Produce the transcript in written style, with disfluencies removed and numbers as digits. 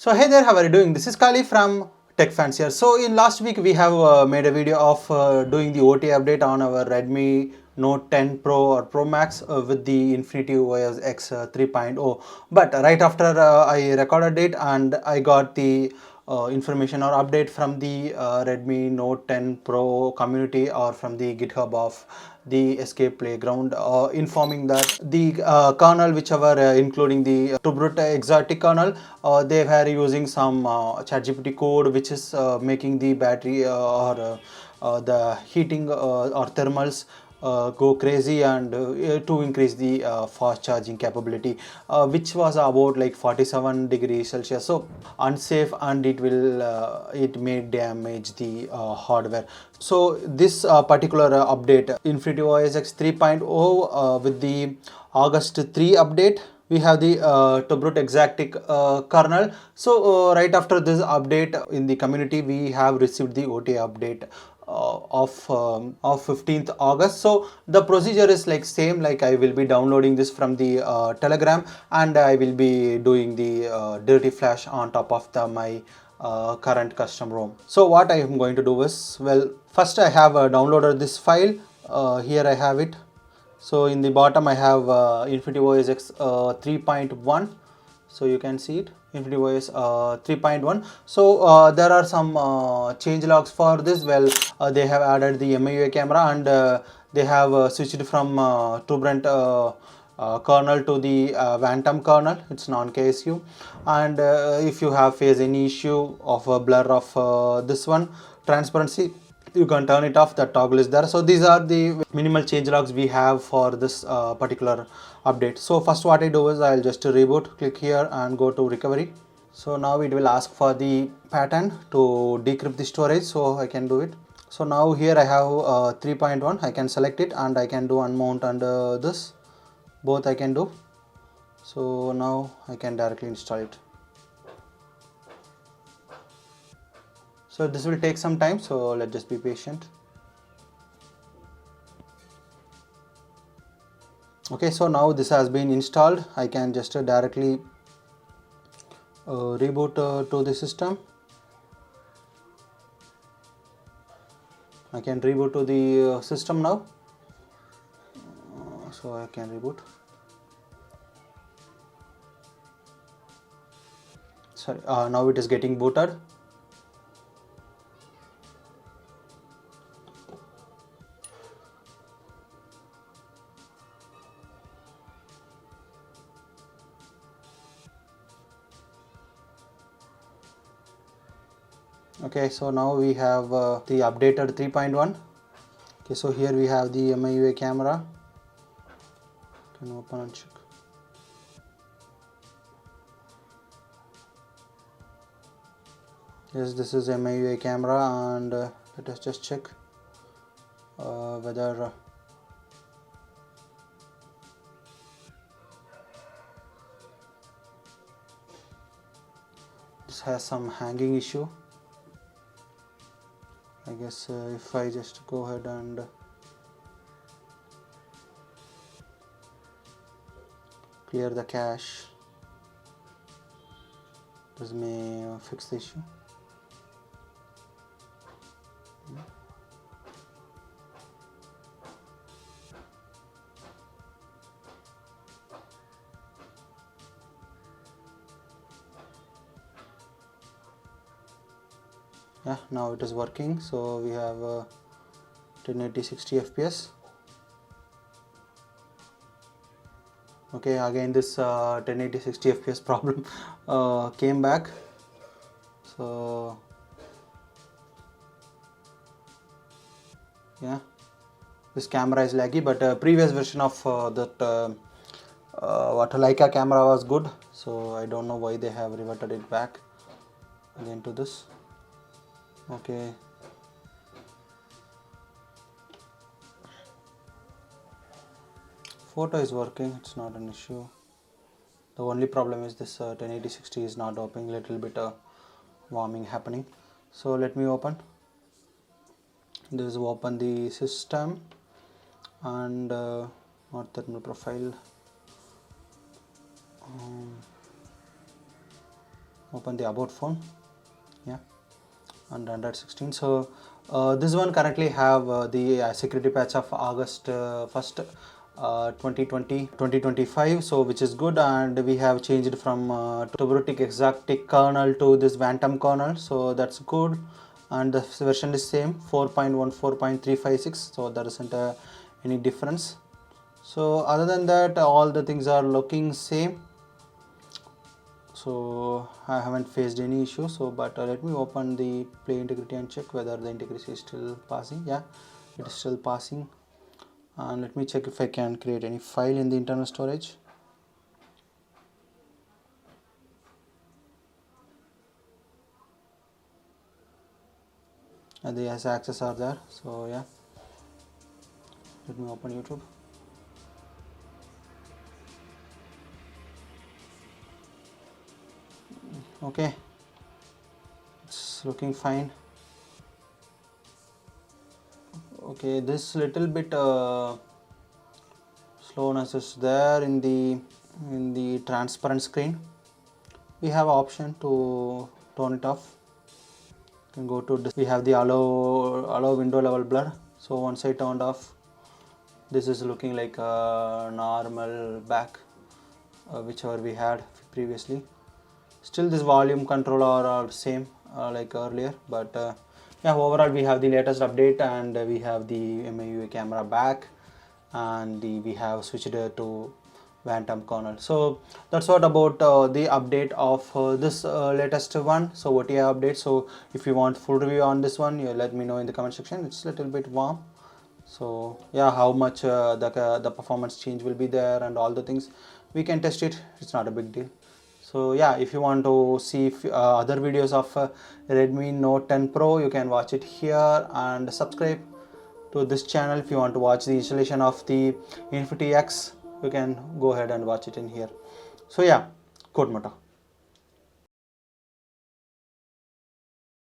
So hey there, how are you doing? This is Kali from TechFanciers. So in last week we have made a video of doing the OTA update on our Redmi Note 10 Pro or Pro Max with the Infinity OS X 3.0. But right after I recorded it and I got the information or update from the Redmi Note 10 Pro community or from the GitHub of the Escape Playground, informing that the kernel whichever including the Tubrut exotic kernel, they were using some ChatGPT code which is making the battery the heating or thermals go crazy, and to increase the fast charging capability, which was about like 47 degrees Celsius, so unsafe, and it may damage the hardware. So this particular update, Infinity OS X 3.0, with the August 3 update, we have the Tobrut Exactic kernel. So right after this update in the community, we have received the OTA update of 15th August. So the procedure is like same, like I will be downloading this from the Telegram, and I will be doing the dirty flash on top of my current custom ROM. So what I am going to do is, well, first I have downloaded this file. Here I have it. So in the bottom I have Infinity OS X 3.1. So you can see it, Infinity OS 3.1. So there are some change logs for this. Well, they have added the MIUI camera, and they have switched from Tubrent kernel to the Phantom kernel. It's non-KSU, and if you have faced any issue of a blur of this one transparency, you can turn it off. That toggle is there. So these are the minimal change logs we have for this particular update. So first what I do is I'll just reboot, click here and go to recovery. So now it will ask for the pattern to decrypt the storage, so I can do it. So now here I have 3.1. I can select it and I can do unmount, and this both I can do. So now I can directly install it. So this will take some time, so let's just be patient. Okay, so now this has been installed. I can just directly reboot to the system. I can reboot to the system now. So I can reboot. Sorry, now it is getting booted. Okay, so now we have the updated 3.1. Okay, so here we have the MIUI camera. Can open and check. Yes, this is MIUI camera, and let us just check whether this has some hanging issue. I guess if I just go ahead and clear the cache, this may fix the issue. Yeah, now it is working. So we have 1080 60 fps. Okay, again this 1080 60 fps problem came back. So yeah, this camera is laggy, but previous version of that what Leica camera was good, so I don't know why they have reverted it back again to this. Okay, photo is working, it's not an issue. The only problem is this 1080 60 is not opening, little bit warming happening. So let me open this, open the system, and not thermal profile. open the about phone. Yeah, and Android 16. So this one currently have the security patch of August 1st 2025, so which is good, and we have changed from Rebooting Exotic kernel to this Phantom kernel, so that's good. And the version is same, 4.14.356, so there isn't any difference. So other than that, all the things are looking same, so I haven't faced any issue. So but let me open the play integrity and check whether the integrity is still passing. Yeah, it is still passing. And let me check if I can create any file in the internal storage. And the access are there, so yeah, let me open YouTube. Okay, it's looking fine. Okay, this little bit slowness is there in the transparent screen. We have option to turn it off. You can go to this. We have the allow window level blur. So once I turned off, this is looking like a normal back, whichever we had previously. Still this volume control are same like earlier, but yeah, overall we have the latest update, and we have the MIUI camera back, and we have switched to Phantom kernel. So that's what about the update of this latest one, so OTA update. So if you want full review on this one, you let me know in the comment section. It's a little bit warm, so yeah, how much the performance change will be there and all the things, we can test it. It's not a big deal. So yeah, if you want to see other videos of Redmi Note 10 Pro, you can watch it here, and subscribe to this channel. If you want to watch the installation of the Infinity X, you can go ahead and watch it in here. So yeah, code motto.